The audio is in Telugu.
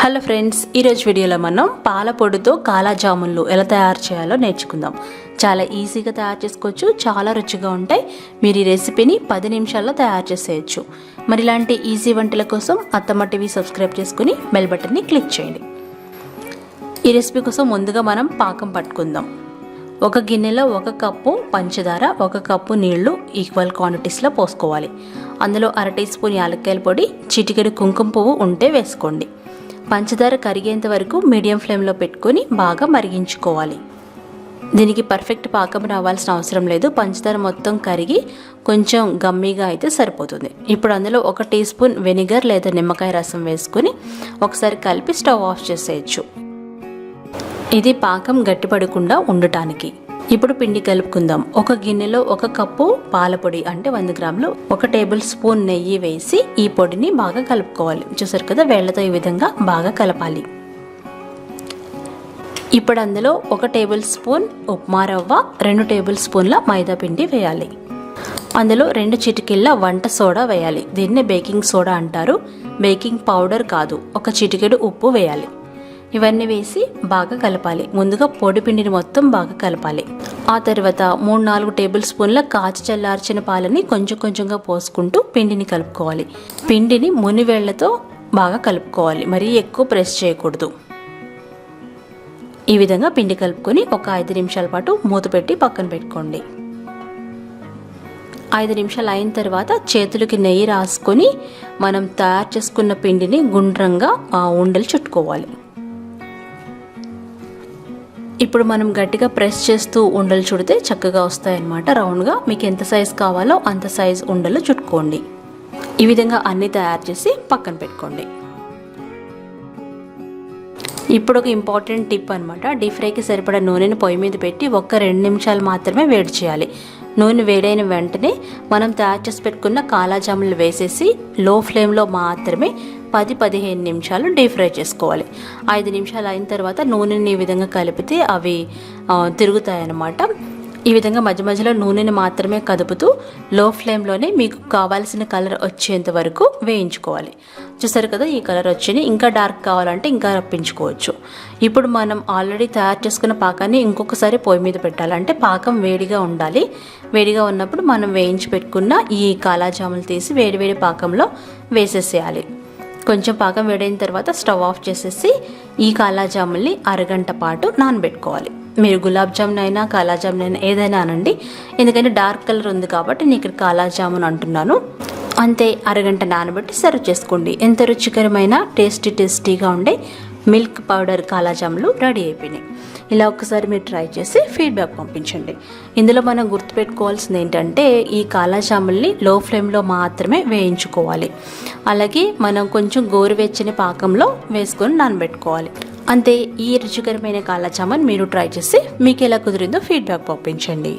హలో ఫ్రెండ్స్, ఈరోజు వీడియోలో మనం పాల పొడితో కాలా జామున్లు ఎలా తయారు చేయాలో నేర్చుకుందాం. చాలా ఈజీగా తయారు చేసుకోవచ్చు, చాలా రుచిగా ఉంటాయి. మీరు ఈ రెసిపీని 10 నిమిషాల్లో తయారు చేసేయచ్చు. మరి ఇలాంటి ఈజీ వంటల కోసం అత్తమ్మ టీవీ సబ్స్క్రైబ్ చేసుకుని బెల్ బటన్ని క్లిక్ చేయండి. ఈ రెసిపీ కోసం ముందుగా మనం పాకం పట్టుకుందాం. ఒక గిన్నెలో 1 కప్పు పంచదార, 1 కప్పు నీళ్లు ఈక్వల్ క్వాంటిటీస్లో పోసుకోవాలి. అందులో 1/2 టీ స్పూన్ యాలక్కాయల పొడి, చిటికెడు కుంకుమ పువ్వు ఉంటే వేసుకోండి. పంచదార కరిగేంత వరకు మీడియం ఫ్లేమ్లో పెట్టుకొని బాగా మరిగించుకోవాలి. దీనికి పర్ఫెక్ట్ పాకం రావాల్సిన అవసరం లేదు. పంచదార మొత్తం కరిగి కొంచెం గమ్మీగా అయితే సరిపోతుంది. ఇప్పుడు అందులో 1 టీ స్పూన్ వెనిగర్ లేదా నిమ్మకాయ రసం వేసుకొని ఒకసారి కలిపి స్టవ్ ఆఫ్ చేసేయచ్చు. ఇది పాకం గట్టిపడకుండా ఉండటానికి. ఇప్పుడు పిండి కలుపుకుందాం. ఒక గిన్నెలో 1 కప్పు పాల పొడి అంటే 100 గ్రాములు, 1 టేబుల్ స్పూన్ నెయ్యి వేసి ఈ పొడిని బాగా కలుపుకోవాలి. చూసారు కదా, వేళ్లతో ఈ విధంగా బాగా కలపాలి. ఇప్పుడు అందులో 1 టేబుల్ స్పూన్ ఉప్మా రవ్వ, 2 టేబుల్ స్పూన్ల మైదా పిండి వేయాలి. అందులో 2 చిటికెళ్ళ వంట సోడా వేయాలి. దీన్నే బేకింగ్ సోడా అంటారు, బేకింగ్ పౌడర్ కాదు. 1 చిటికెడు ఉప్పు వేయాలి. ఇవన్నీ వేసి బాగా కలపాలి. ముందుగా పొడి పిండిని మొత్తం బాగా కలపాలి. ఆ తర్వాత 3-4 టేబుల్ స్పూన్ల కాచి చల్లార్చిన పాలని కొంచెం కొంచెంగా పోసుకుంటూ పిండిని కలుపుకోవాలి. పిండిని మునివేళ్లతో బాగా కలుపుకోవాలి, మరీ ఎక్కువ ప్రెస్ చేయకూడదు. ఈ విధంగా పిండి కలుపుకొని ఒక 5 నిమిషాల పాటు మూత పెట్టి పక్కన పెట్టుకోండి. 5 నిమిషాలు అయిన తర్వాత చేతులకి నెయ్యి రాసుకొని మనం తయారు చేసుకున్న పిండిని గుండ్రంగా ఉండలు చుట్టుకోవాలి. ఇప్పుడు మనం గట్టిగా ప్రెస్ చేస్తూ ఉండలు చుడితే చక్కగా వస్తాయన్నమాట. రౌండ్గా మీకు ఎంత సైజు కావాలో అంత సైజు ఉండలు చుట్టుకోండి. ఈ విధంగా అన్నీ తయారు చేసి పక్కన పెట్టుకోండి. ఇప్పుడు ఒక ఇంపార్టెంట్ టిప్ అనమాట. డీప్ ఫ్రైకి సరిపడా నూనెని పొయ్యి మీద పెట్టి 1-2 నిమిషాలు మాత్రమే వేడి చేయాలి. నూనె వేడైన వెంటనే మనం తయారు చేసి పెట్టుకున్న కాలా జాములు వేసేసి లో ఫ్లేమ్లో మాత్రమే 10-15 నిమిషాలు డీప్ ఫ్రై చేసుకోవాలి. 5 నిమిషాలు అయిన తర్వాత నూనెని ఈ విధంగా కలిపితే అవి తిరుగుతాయన్నమాట. ఈ విధంగా మధ్య మధ్యలో నూనెని మాత్రమే కదుపుతూ లో ఫ్లేమ్లోనే మీకు కావాల్సిన కలర్ వచ్చేంత వరకు వేయించుకోవాలి. చూసారు కదా, ఈ కలర్ వచ్చింది. ఇంకా డార్క్ కావాలంటే ఇంకా రప్పించుకోవచ్చు. ఇప్పుడు మనం ఆల్రెడీ తయారు చేసుకున్న పాకాన్ని ఇంకొకసారి పొయ్యి మీద పెట్టాలి. అంటే పాకం వేడిగా ఉండాలి. వేడిగా ఉన్నప్పుడు మనం వేయించి పెట్టుకున్న ఈ కాలా జాములు తీసి వేడివేడి పాకంలో వేసేసేయాలి. కొంచెం పాకం వేడైన తర్వాత స్టవ్ ఆఫ్ చేసేసి ఈ కాలా జాముల్ని అరగంట పాటు నానబెట్టుకోవాలి. మీరు గులాబ్ జామున్ అయినా కాలా జామున్ అయినా ఏదైనా అనండి, ఎందుకంటే డార్క్ కలర్ ఉంది కాబట్టి నేను ఇక్కడ కాలా జామున్ అంటున్నాను. అంతే, అరగంట నానబెట్టి సర్వ్ చేసుకోండి. ఎంత రుచికరమైన టేస్టీగా ఉండే మిల్క్ పౌడర్ కాలా జాములు రెడీ అయిపోయినాయి. ఇలా ఒక్కసారి మీరు ట్రై చేసి ఫీడ్బ్యాక్ పంపించండి. ఇందులో మనం గుర్తుపెట్టుకోవాల్సింది ఏంటంటే ఈ కాలా జాముల్ని లో ఫ్లేమ్లో మాత్రమే వేయించుకోవాలి. అలాగే మనం కొంచెం గోరువెచ్చని పాకంలో వేసుకొని నానబెట్టుకోవాలి. అంతే, ఈ రుచికరమైన కాలా జామున్ మీరు ట్రై చేసి మీకు ఎలా కుదిరిందో ఫీడ్బ్యాక్ పంపించండి.